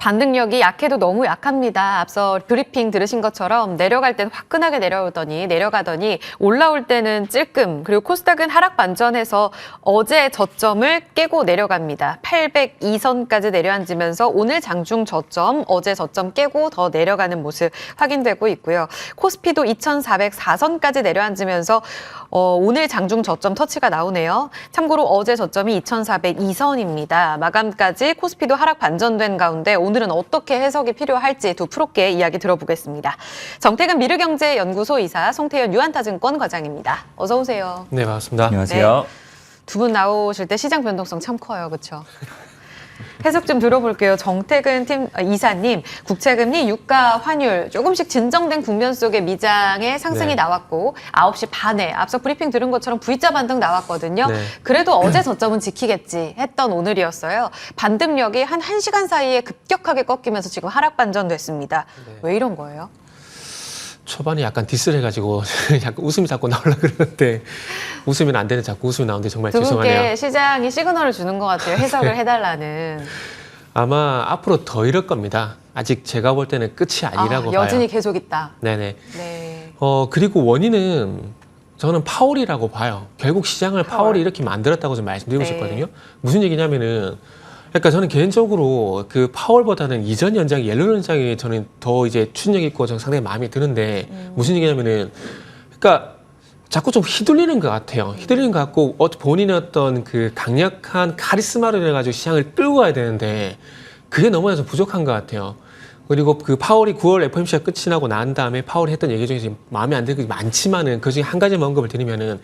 반등력이 약해도 너무 약합니다. 앞서 브리핑 들으신 것처럼 내려갈 때는 화끈하게 내려가더니 올라올 때는 찔끔, 그리고 코스닥은 하락 반전해서 어제 저점을 깨고 내려갑니다. 802선까지 내려앉으면서 오늘 장중 저점, 어제 저점 깨고 더 내려가는 모습 확인되고 있고요. 코스피도 2404선까지 내려앉으면서 오늘 장중 저점 터치가 나오네요. 참고로 어제 저점이 2402선입니다. 마감까지 코스피도 하락 반전된 가운데 오늘은 어떻게 해석이 필요할지 두 프로께 이야기 들어보겠습니다. 정태근 미르경제연구소 이사, 송태현 유한타증권 과장입니다. 어서 오세요. 네, 반갑습니다. 안녕하세요. 네. 두 분 나오실 때 시장 변동성 참 커요. 그렇죠? 해석 좀 들어볼게요. 정태근 이사님, 국채금리, 유가, 환율 조금씩 진정된 국면 속에 미장의 상승이 나왔고 9시 반에 앞서 브리핑 들은 것처럼 V자 반등 나왔거든요. 네. 그래도 어제 저점은 지키겠지 했던 오늘이었어요. 반등력이 한 1시간 사이에 급격하게 꺾이면서 지금 하락 반전됐습니다. 왜 이런 거예요? 초반에 약간 디스를 해가지고 약간 웃음이 자꾸 나오려고 그러는데 웃으면 안 되는데 자꾸 웃음이 나오는데 정말 두 죄송하네요. 분께 시장이 시그널을 주는 것 같아요. 해석을 해달라는. 아마 앞으로 더 이럴 겁니다. 아직 제가 볼 때는 끝이 아니라고 봐요. 여전히 계속 있다. 네네. 네. 그리고 원인은 저는 파월이라고 봐요. 결국 시장을 파월이 이렇게 만들었다고 좀 말씀드리고 네. 싶거든요. 무슨 얘기냐면은 그러니까 저는 개인적으로 그 파월보다는 이전 연장, 옐로 연장이 저는 더 이제 추진력 있고 저는 상당히 마음에 드는데 무슨 얘기냐면은 그러니까 자꾸 좀 휘둘리는 것 같아요. 휘둘리는 것 같고 본인의 어떤 그 강력한 카리스마를 해가지고 시장을 끌고 가야 되는데 그게 너무나 좀 부족한 것 같아요. 그리고 그 파월이 9월 FOMC가 끝이 나고 난 다음에 파월이 했던 얘기 중에 지금 마음에 안 드는 게 많지만은 그 중에 한 가지만 언급을 드리면은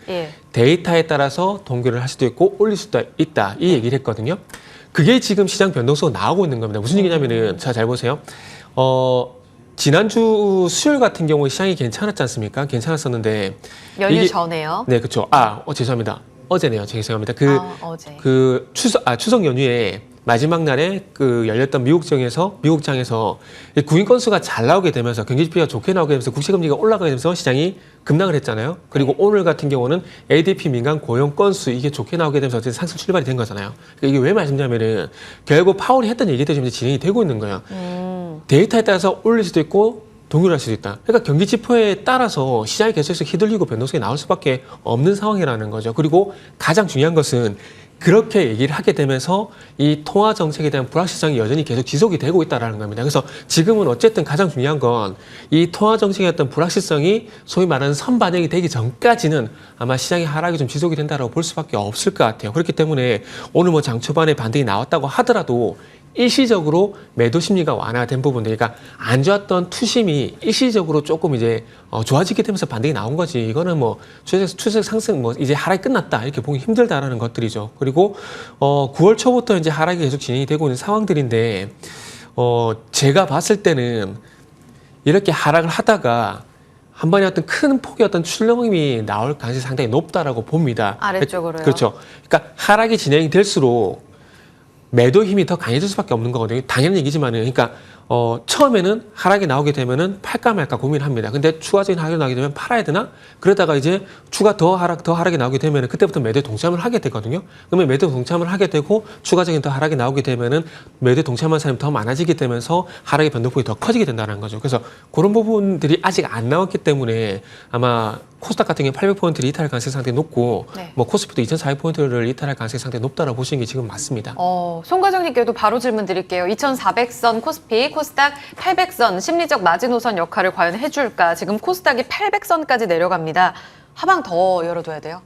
데이터에 따라서 동결을 할 수도 있고 올릴 수도 있다 이 얘기를 했거든요. 그게 지금 시장 변동성으로 나오고 있는 겁니다. 무슨 얘기냐면은 자, 잘 보세요. 지난주 수요일 같은 경우에 시장이 괜찮았지 않습니까? 괜찮았었는데 연휴 전에요. 네, 그렇죠. 죄송합니다. 어제네요. 죄송합니다. 어제. 추석 연휴에 마지막 날에 그 열렸던 미국장에서 구인 건수가 잘 나오게 되면서 경기 지표가 좋게 나오게 되면서 국채금리가 올라가게 되면서 시장이 급락을 했잖아요. 그리고 오늘 같은 경우는 ADP 민간 고용 건수 이게 좋게 나오게 되면서 어쨌든 상승 출발이 된 거잖아요. 그러니까 이게 왜 말씀드리냐면은 결국 파월이 했던 얘기들이 지금 진행이 되고 있는 거예요. 데이터에 따라서 올릴 수도 있고 동일할 수도 있다. 그러니까 경기 지표에 따라서 시장이 계속해서 휘둘리고 변동성이 나올 수밖에 없는 상황이라는 거죠. 그리고 가장 중요한 것은 그렇게 얘기를 하게 되면서 이 통화 정책에 대한 불확실성이 여전히 계속 지속이 되고 있다는 겁니다. 그래서 지금은 어쨌든 가장 중요한 건 이 통화 정책의 어떤 불확실성이 소위 말하는 선반영이 되기 전까지는 아마 시장의 하락이 좀 지속이 된다고 볼 수밖에 없을 것 같아요. 그렇기 때문에 오늘 뭐 장 초반에 반등이 나왔다고 하더라도 일시적으로 매도 심리가 완화된 부분들, 그러니까 안 좋았던 투심이 일시적으로 조금 이제 좋아지게 되면서 반등이 나온 거지. 이거는 뭐 추세 상승 이제 하락이 끝났다 이렇게 보기 힘들다라는 것들이죠. 그리고 9월 초부터 이제 하락이 계속 진행이 되고 있는 상황들인데 제가 봤을 때는 이렇게 하락을 하다가 한 번에 어떤 큰 폭의 어떤 출렁임이 나올 가능성이 상당히 높다라고 봅니다. 아래쪽으로요. 그렇죠. 그러니까 하락이 진행이 될수록 매도 힘이 더 강해질 수밖에 없는 거거든요. 당연한 얘기지만은, 그러니까 처음에는 하락이 나오게 되면은 팔까 말까 고민을 합니다. 근데 추가적인 하락이 나오게 되면 팔아야 되나? 그러다가 이제 추가 더 하락이 나오게 되면은 그때부터 매도에 동참을 하게 되거든요. 그러면 매도에 동참을 하게 되고 추가적인 더 하락이 나오게 되면은 매도에 동참한 사람이 더 많아지게 되면서 하락의 변동폭이 더 커지게 된다는 거죠. 그래서 그런 부분들이 아직 안 나왔기 때문에 아마 코스닥 같은 경우에 800포인트를 이탈할 가능성이 상당히 높고 뭐 코스피도 2400포인트를 이탈할 가능성이 상당히 높다라고 보시는 게 지금 맞습니다. 송 과장님께도 바로 질문 드릴게요. 2400선 코스피, 코스닥 800선 심리적 마지노선 역할을 과연 해줄까? 지금 코스닥이 800선까지 내려갑니다. 하방 더 열어둬야 돼요?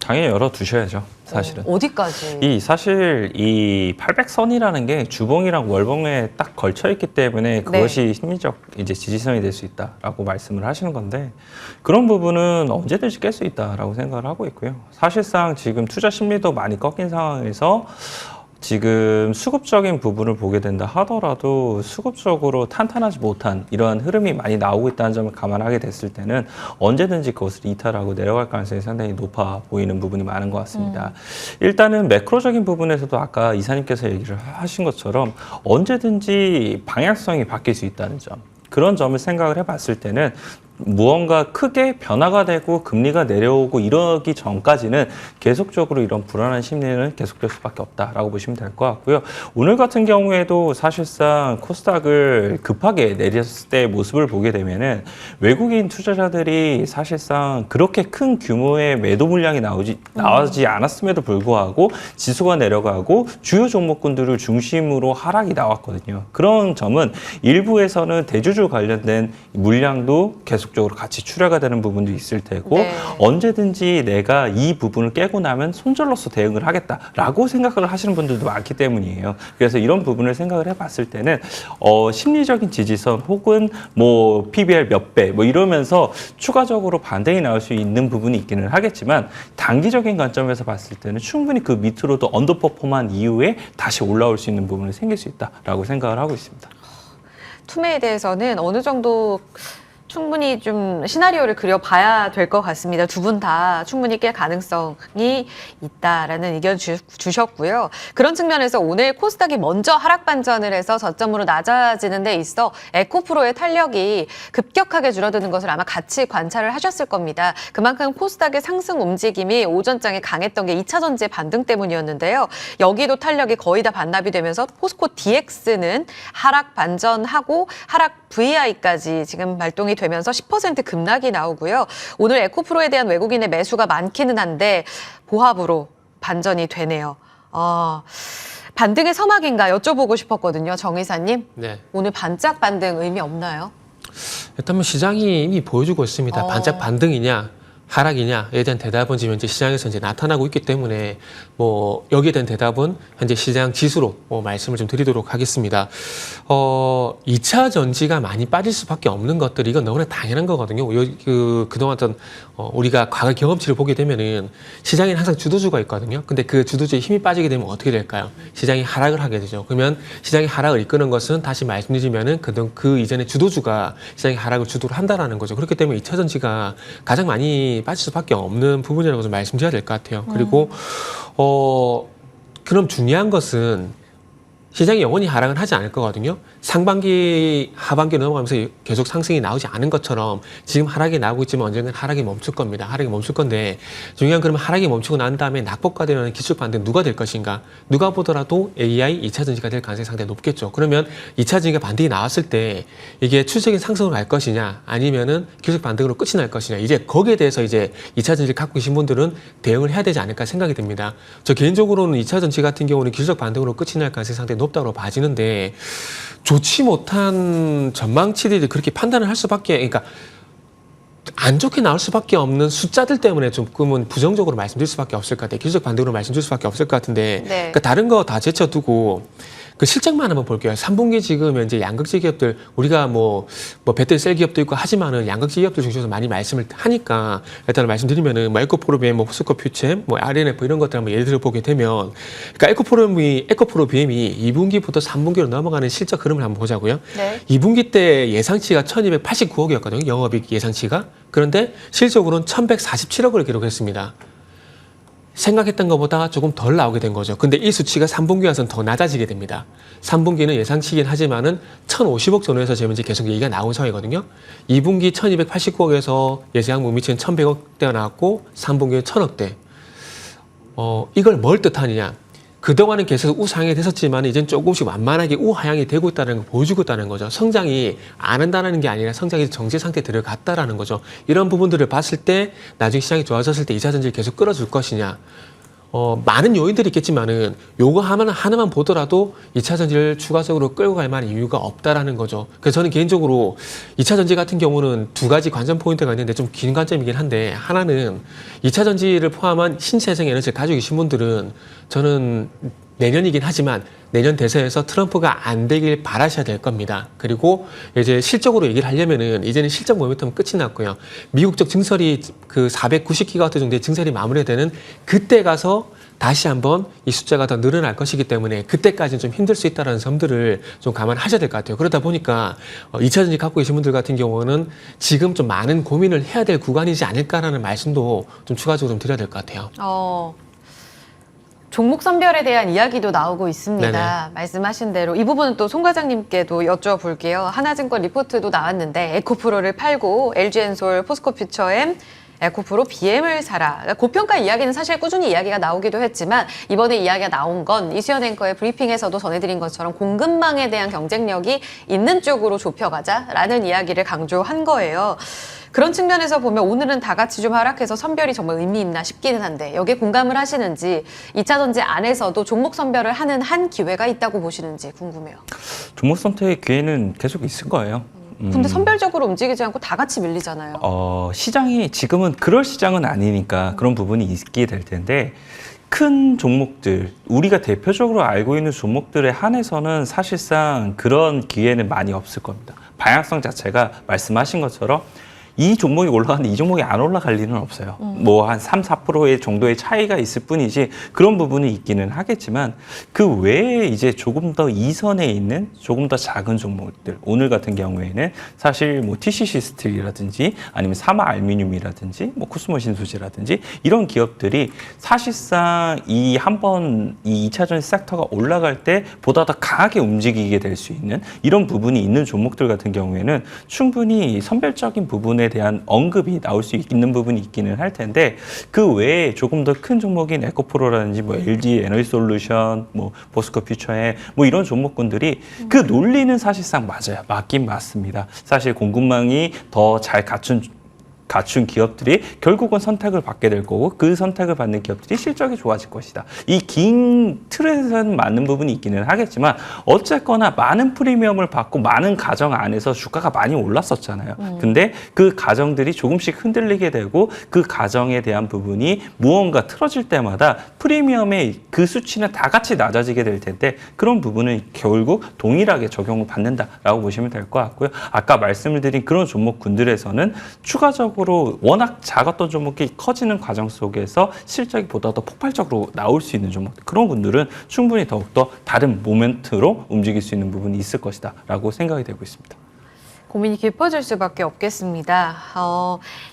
당연히 열어두셔야죠, 사실은. 어디까지? 사실 이 800선이라는 게 주봉이랑 월봉에 딱 걸쳐 있기 때문에 그것이 심리적 이제 지지선이 될 수 있다라고 말씀을 하시는 건데 그런 부분은 언제든지 깰 수 있다라고 생각을 하고 있고요. 사실상 지금 투자 심리도 많이 꺾인 상황에서 지금 수급적인 부분을 보게 된다 하더라도 수급적으로 탄탄하지 못한 이러한 흐름이 많이 나오고 있다는 점을 감안하게 됐을 때는 언제든지 그것을 이탈하고 내려갈 가능성이 상당히 높아 보이는 부분이 많은 것 같습니다. 일단은 매크로적인 부분에서도 아까 이사님께서 얘기를 하신 것처럼 언제든지 방향성이 바뀔 수 있다는 점, 그런 점을 생각을 해봤을 때는 무언가 크게 변화가 되고 금리가 내려오고 이러기 전까지는 계속적으로 이런 불안한 심리는 계속될 수밖에 없다라고 보시면 될 것 같고요. 오늘 같은 경우에도 사실상 코스닥을 급하게 내렸을 때의 모습을 보게 되면은 외국인 투자자들이 사실상 그렇게 큰 규모의 매도 물량이 나오지 않았음에도 불구하고 지수가 내려가고 주요 종목군들을 중심으로 하락이 나왔거든요. 그런 점은 일부에서는 대주주 관련된 물량도 계속적으로 같이 출하가 되는 부분도 있을 테고 네. 언제든지 내가 이 부분을 깨고 나면 손절로서 대응을 하겠다라고 생각을 하시는 분들도 많기 때문이에요. 그래서 이런 부분을 생각을 해봤을 때는 심리적인 지지선 혹은 뭐 PBR 몇 배 뭐 이러면서 추가적으로 반등이 나올 수 있는 부분이 있기는 하겠지만 단기적인 관점에서 봤을 때는 충분히 그 밑으로도 언더퍼폼한 이후에 다시 올라올 수 있는 부분이 생길 수 있다라고 생각을 하고 있습니다. 투매에 대해서는 어느 정도 충분히 좀 시나리오를 그려봐야 될 것 같습니다. 두 분 다 충분히 깰 가능성이 있다라는 의견 주셨고요. 그런 측면에서 오늘 코스닥이 먼저 하락 반전을 해서 저점으로 낮아지는 데 있어 에코프로의 탄력이 급격하게 줄어드는 것을 아마 같이 관찰을 하셨을 겁니다. 그만큼 코스닥의 상승 움직임이 오전장에 강했던 게 2차 전지의 반등 때문이었는데요. 여기도 탄력이 거의 다 반납이 되면서 포스코 DX는 하락 반전하고 하락 VI까지 지금 발동이 되면서 10% 급락이 나오고요. 오늘 에코프로에 대한 외국인의 매수가 많기는 한데 보합으로 반전이 되네요. 반등의 서막인가 여쭤보고 싶었거든요. 정 이사님. 네. 오늘 반짝 반등 의미 없나요? 일단 시장이 이미 보여주고 있습니다. 반짝 반등이냐 하락이냐에 대한 대답은 지금 현재 시장에서 이제 나타나고 있기 때문에 뭐 여기에 대한 대답은 현재 시장 지수로 말씀을 좀 드리도록 하겠습니다. 2차 전지가 많이 빠질 수밖에 없는 것들이 이건 너무나 당연한 거거든요. 그동안 어떤 우리가 과거 경험치를 보게 되면은 시장에는 항상 주도주가 있거든요. 근데 그 주도주의 힘이 빠지게 되면 어떻게 될까요? 시장이 하락을 하게 되죠. 그러면 시장이 하락을 이끄는 것은 다시 말씀드리면은 그 이전에 주도주가 시장의 하락을 주도를 한다라는 거죠. 그렇기 때문에 2차 전지가 가장 많이 빠질 수밖에 없는 부분이라고 좀 말씀드려야 될 것 같아요. 그리고 그럼 중요한 것은 시장이 영원히 하락은 하지 않을 거거든요. 상반기, 하반기 넘어가면서 계속 상승이 나오지 않은 것처럼 지금 하락이 나오고 있지만 언젠간 하락이 멈출 겁니다. 하락이 멈출 건데 중요한 그러면 하락이 멈추고 난 다음에 낙폭과되는 기술 반등 누가 될 것인가? 누가 보더라도 AI 2차 전지가 될 가능성이 상당히 높겠죠. 그러면 2차 전지가 반등이 나왔을 때 이게 추세적인 상승으로 갈 것이냐 아니면은 기술 반등으로 끝이 날 것이냐 이제 거기에 대해서 이제 2차 전지를 갖고 계신 분들은 대응을 해야 되지 않을까 생각이 듭니다. 저 개인적으로는 2차 전지 같은 경우는 기술적 반등으로 끝이 날 가능성이 상당히 높다고 봐지는데 좋지 못한 전망치들이 그렇게 판단을 할 수밖에, 그러니까 안 좋게 나올 수밖에 없는 숫자들 때문에 조금은 부정적으로 말씀드릴 수밖에 없을 것 같아요. 기술적 반등으로 말씀드릴 수밖에 없을 것 같은데, 네. 그러니까 다른 거 다 제쳐두고 그 실적만 한번 볼게요. 3분기 지금 현재 양극재 기업들 우리가 뭐 배터리 셀 기업도 있고 하지만은 양극재 기업들 중에서 많이 말씀을 하니까 일단 말씀드리면은 뭐 에코프로비엠, 뭐 포스코 퓨처엠, 뭐 RNF 이런 것들 한번 예를 들어 보게 되면 그러니까 에코프로비엠이 2분기부터 3분기로 넘어가는 실적 흐름을 한번 보자고요. 네. 2분기 때 예상치가 1,289억이었거든요. 영업이익 예상치가. 그런데 실적으로는 1,147억을 기록했습니다. 생각했던 것보다 조금 덜 나오게 된 거죠. 근데 이 수치가 3분기 와서는 더 낮아지게 됩니다. 3분기는 예상치긴 하지만은 1,050억 전후에서 지금 이제 계속 얘기가 나온 상황이거든요. 2분기 1,289억에서 예상 무미치는 1,100억대가 나왔고 3분기는 1,000억대. 이걸 뭘 뜻하느냐? 그동안은 계속 우상향이 됐었지만 이젠 조금씩 완만하게 우하향이 되고 있다는 걸 보여주고 있다는 거죠. 성장이 안 한다는 게 아니라 성장이 정지 상태에 들어갔다라는 거죠. 이런 부분들을 봤을 때 나중에 시장이 좋아졌을 때 2차 전지를 계속 끌어줄 것이냐. 많은 요인들이 있겠지만은 요거 하나만 보더라도 2차 전지를 추가적으로 끌고 갈 만한 이유가 없다라는 거죠. 그래서 저는 개인적으로 2차 전지 같은 경우는 두 가지 관전 포인트가 있는데 좀 긴 관점이긴 한데 하나는 2차 전지를 포함한 신재생 에너지를 가지고 계신 분들은 저는 내년이긴 하지만 내년 대선에서 트럼프가 안 되길 바라셔야 될 겁니다. 그리고 이제 실적으로 얘기를 하려면은 이제는 실적 모멘텀은 끝이 났고요. 미국적 증설이 그 490기가와트 정도의 증설이 마무리되는 그때 가서 다시 한번 이 숫자가 더 늘어날 것이기 때문에 그때까지는 좀 힘들 수 있다는 점들을 좀 감안하셔야 될 것 같아요. 그러다 보니까 2차 전지 갖고 계신 분들 같은 경우는 지금 좀 많은 고민을 해야 될 구간이지 않을까라는 말씀도 좀 추가적으로 좀 드려야 될 것 같아요. 종목 선별에 대한 이야기도 나오고 있습니다. 네네. 말씀하신 대로 이 부분은 또 송 과장님께도 여쭤볼게요. 하나증권 리포트도 나왔는데 에코프로를 팔고 LG엔솔, 포스코퓨처엠, 에코프로 BM을 사라. 고평가 이야기는 사실 꾸준히 이야기가 나오기도 했지만 이번에 이야기가 나온 건 이수연 앵커의 브리핑에서도 전해드린 것처럼 공급망에 대한 경쟁력이 있는 쪽으로 좁혀가자라는 이야기를 강조한 거예요. 그런 측면에서 보면 오늘은 다 같이 좀 하락해서 선별이 정말 의미 있나 싶기는 한데 여기에 공감을 하시는지 2차전지 안에서도 종목 선별을 하는 한 기회가 있다고 보시는지 궁금해요. 종목 선택의 기회는 계속 있을 거예요. 근데 선별적으로 움직이지 않고 다 같이 밀리잖아요. 시장이 지금은 그럴 시장은 아니니까 그런 부분이 있게 될 텐데 큰 종목들, 우리가 대표적으로 알고 있는 종목들에 한해서는 사실상 그런 기회는 많이 없을 겁니다. 방향성 자체가 말씀하신 것처럼 이 종목이 올라가는데 이 종목이 안 올라갈 리는 없어요. 뭐 한 3, 4%의 정도의 차이가 있을 뿐이지 그런 부분이 있기는 하겠지만 그 외에 이제 조금 더 이선에 있는 조금 더 작은 종목들 오늘 같은 경우에는 사실 뭐 TCC 스틸이라든지 아니면 사마 알루미늄이라든지 뭐 코스모신 소재라든지 이런 기업들이 사실상 이 한번 이 2차전 섹터가 올라갈 때 보다 더 강하게 움직이게 될 수 있는 이런 부분이 있는 종목들 같은 경우에는 충분히 선별적인 부분에 대한 언급이 나올 수 있는 부분이 있기는 할 텐데 그 외에 조금 더 큰 종목인 에코프로라든지 뭐 LG 에너지솔루션, 뭐 포스코퓨처에 뭐 이런 종목군들이 그 논리는 사실상 맞아요. 맞긴 맞습니다. 사실 공급망이 더 잘 갖춘 기업들이 결국은 선택을 받게 될 거고 그 선택을 받는 기업들이 실적이 좋아질 것이다. 이 긴 틀에서는 맞는 부분이 있기는 하겠지만 어쨌거나 많은 프리미엄을 받고 많은 가정 안에서 주가가 많이 올랐었잖아요. 근데 그 가정들이 조금씩 흔들리게 되고 그 가정에 대한 부분이 무언가 틀어질 때마다 프리미엄의 그 수치는 다 같이 낮아지게 될 텐데 그런 부분은 결국 동일하게 적용을 받는다라고 보시면 될 것 같고요. 아까 말씀을 드린 그런 종목군들에서는 추가적으로 워낙 작았던 종목이 커지는 과정 속에서 실적이 보다 더 폭발적으로 나올 수 있는 종목들 그런 분들은 충분히 더욱더 다른 모멘트로 움직일 수 있는 부분이 있을 것이다 라고 생각이 되고 있습니다. 고민이 깊어질 수밖에 없겠습니다.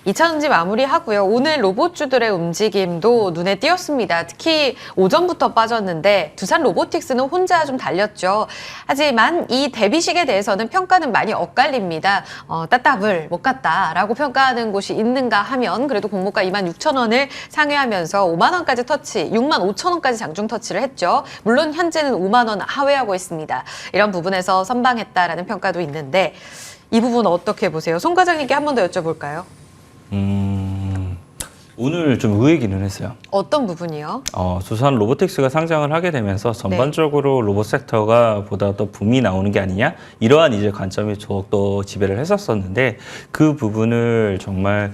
2차전지 마무리하고요. 오늘 로봇주들의 움직임도 눈에 띄었습니다. 특히 오전부터 빠졌는데 두산 로보틱스는 혼자 좀 달렸죠. 하지만 이 대비식에 대해서는 평가는 많이 엇갈립니다. 따따블 못 갔다라고 평가하는 곳이 있는가 하면 그래도 공모가 26,000원을 상회하면서 5만 원까지 터치, 65,000원까지 장중 터치를 했죠. 물론 현재는 5만 원 하회하고 있습니다. 이런 부분에서 선방했다라는 평가도 있는데 이 부분 어떻게 보세요? 송 과장님께 한 번 더 여쭤볼까요? 오늘 좀 의외기는 했어요. 어떤 부분이요? 두산 로보틱스가 상장을 하게 되면서 전반적으로 로봇 섹터가 보다 더 붐이 나오는 게 아니냐 이러한 이제 관점이 더욱더 지배를 했었었는데 그 부분을 정말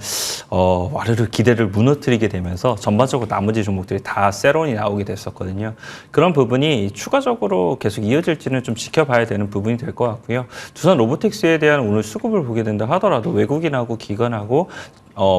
와르르 기대를 무너뜨리게 되면서 전반적으로 나머지 종목들이 다 세론이 나오게 됐었거든요. 그런 부분이 추가적으로 계속 이어질지는 좀 지켜봐야 되는 부분이 될 것 같고요. 두산 로보틱스에 대한 오늘 수급을 보게 된다 하더라도 외국인하고 기관하고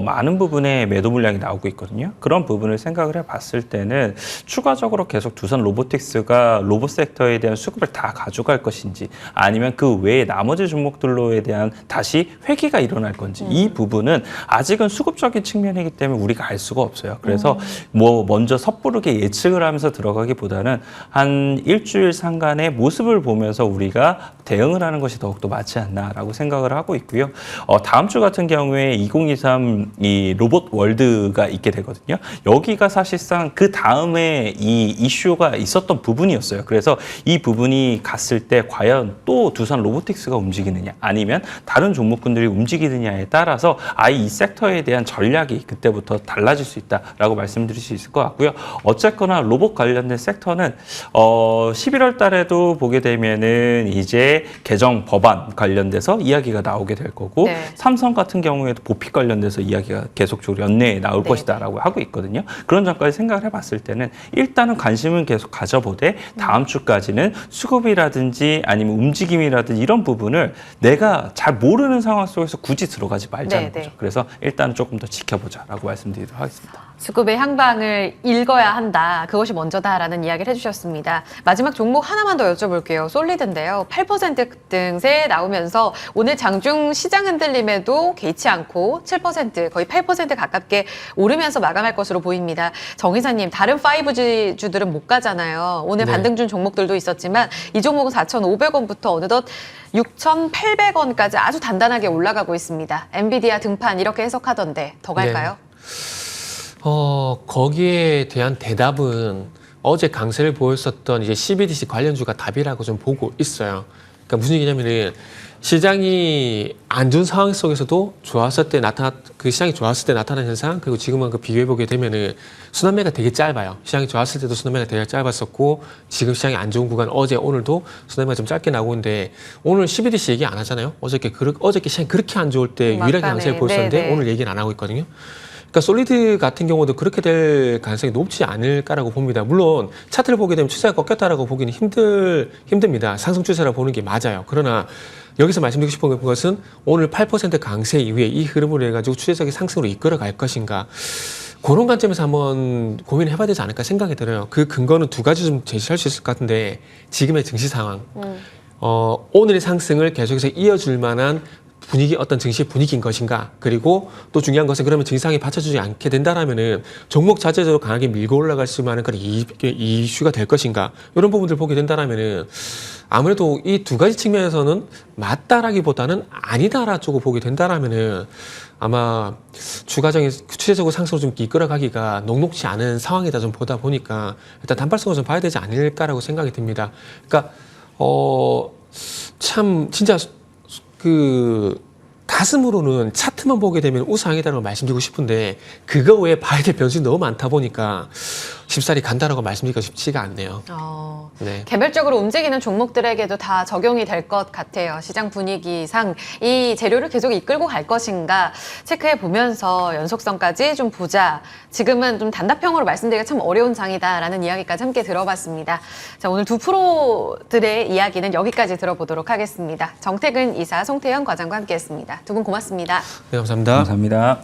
많은 부분에 매도 물량이 나오고 있거든요. 그런 부분을 생각을 해봤을 때는 추가적으로 계속 두산 로보틱스가 로봇 섹터에 대한 수급을 다 가져갈 것인지 아니면 그 외에 나머지 종목들로에 대한 다시 회귀가 일어날 건지 이 부분은 아직은 수급적인 측면이기 때문에 우리가 알 수가 없어요. 그래서 뭐 먼저 섣부르게 예측을 하면서 들어가기보다는 한 일주일 상간의 모습을 보면서 우리가 대응을 하는 것이 더욱더 맞지 않나라고 생각을 하고 있고요. 다음 주 같은 경우에 2023 이 로봇 월드가 있게 되거든요. 여기가 사실상 그 다음에 이 이슈가 있었던 부분이었어요. 그래서 이 부분이 갔을 때 과연 또 두산 로보틱스가 움직이느냐 아니면 다른 종목군들이 움직이느냐에 따라서 아예 이 섹터에 대한 전략이 그때부터 달라질 수 있다라고 말씀드릴 수 있을 것 같고요. 어쨌거나 로봇 관련된 섹터는 11월 달에도 보게 되면은 이제 개정 법안 관련돼서 이야기가 나오게 될 거고 네. 삼성 같은 경우에도 보픽 관련돼서 이야기가 계속적으로 연내에 나올 것이다라고 하고 있거든요. 그런 점까지 생각을 해봤을 때는 일단은 관심은 계속 가져보되 다음 주까지는 수급이라든지 아니면 움직임이라든지 이런 부분을 내가 잘 모르는 상황 속에서 굳이 들어가지 말자는 거죠. 그래서 일단 조금 더 지켜보자라고 말씀드리도록 하겠습니다. 수급의 향방을 읽어야 한다. 그것이 먼저다라는 이야기를 해주셨습니다. 마지막 종목 하나만 더 여쭤볼게요. 솔리드인데요. 8% 급등세 나오면서 오늘 장중 시장 흔들림에도 개의치 않고 7% 7%, 거의 8% 가깝게 오르면서 마감할 것으로 보입니다. 정 이사님, 다른 5G 주들은 못 가잖아요. 오늘 네. 반등 준 종목들도 있었지만 이 종목은 4,500원부터 어느덧 6,800원까지 아주 단단하게 올라가고 있습니다. 엔비디아 등판 이렇게 해석하던데 더 갈까요? 거기에 대한 대답은 어제 강세를 보였었던 이제 CBDC 관련주가 답이라고 좀 보고 있어요. 그러니까 무슨 얘기냐면은 시장이 안 좋은 상황 속에서도 좋았을 때 시장이 좋았을 때 나타난 현상, 그리고 지금은 그 비교해보게 되면은 순환매가 되게 짧아요. 시장이 좋았을 때도 순환매가 되게 짧았었고, 지금 시장이 안 좋은 구간, 어제, 오늘도 순환매가 좀 짧게 나오고 있는데, 오늘 CBDC 얘기 안 하잖아요? 어저께 시장이 그렇게 안 좋을 때 유일하게 강세를 보였었는데, 네네. 오늘 얘기는 안 하고 있거든요. 그러니까 솔리드 같은 경우도 그렇게 될 가능성이 높지 않을까라고 봅니다. 물론 차트를 보게 되면 추세가 꺾였다라고 보기는 힘듭니다. 상승 추세라고 보는 게 맞아요. 그러나 여기서 말씀드리고 싶은 것은 오늘 8% 강세 이후에 이 흐름으로 해가지고 추세적인 상승으로 이끌어 갈 것인가. 그런 관점에서 한번 고민을 해봐야 되지 않을까 생각이 들어요. 그 근거는 두 가지 좀 제시할 수 있을 것 같은데, 지금의 증시 상황, 오늘의 상승을 계속해서 이어줄 만한 어떤 증시 분위기인 것인가. 그리고 또 중요한 것은 그러면 증시상이 받쳐주지 않게 된다라면은 종목 자체적으로 강하게 밀고 올라갈 수 있는 그런 이슈가 될 것인가. 이런 부분들 보게 된다라면은 아무래도 이 두 가지 측면에서는 맞다라기보다는 아니다라 쪽으로 보게 된다라면은 아마 추세적으로 상승으로 좀 이끌어가기가 녹록지 않은 상황이다 좀 보다 보니까 일단 단발성을 좀 봐야 되지 않을까라고 생각이 듭니다. 그러니까 참 진짜 가슴으로는 차트만 보게 되면 우상이다라고 말씀드리고 싶은데, 그거 외에 봐야 될 변수가 너무 많다 보니까 쉽사리 간다라고 말씀드리기가 쉽지가 않네요. 네. 개별적으로 움직이는 종목들에게도 다 적용이 될 것 같아요. 시장 분위기상 이 재료를 계속 이끌고 갈 것인가 체크해 보면서 연속성까지 좀 보자. 지금은 좀 단답형으로 말씀드리기가 참 어려운 장이다라는 이야기까지 함께 들어봤습니다. 자, 오늘 두 프로들의 이야기는 여기까지 들어보도록 하겠습니다. 정태근 이사, 송태현 과장과 함께했습니다. 두 분 고맙습니다. 네, 감사합니다. 감사합니다.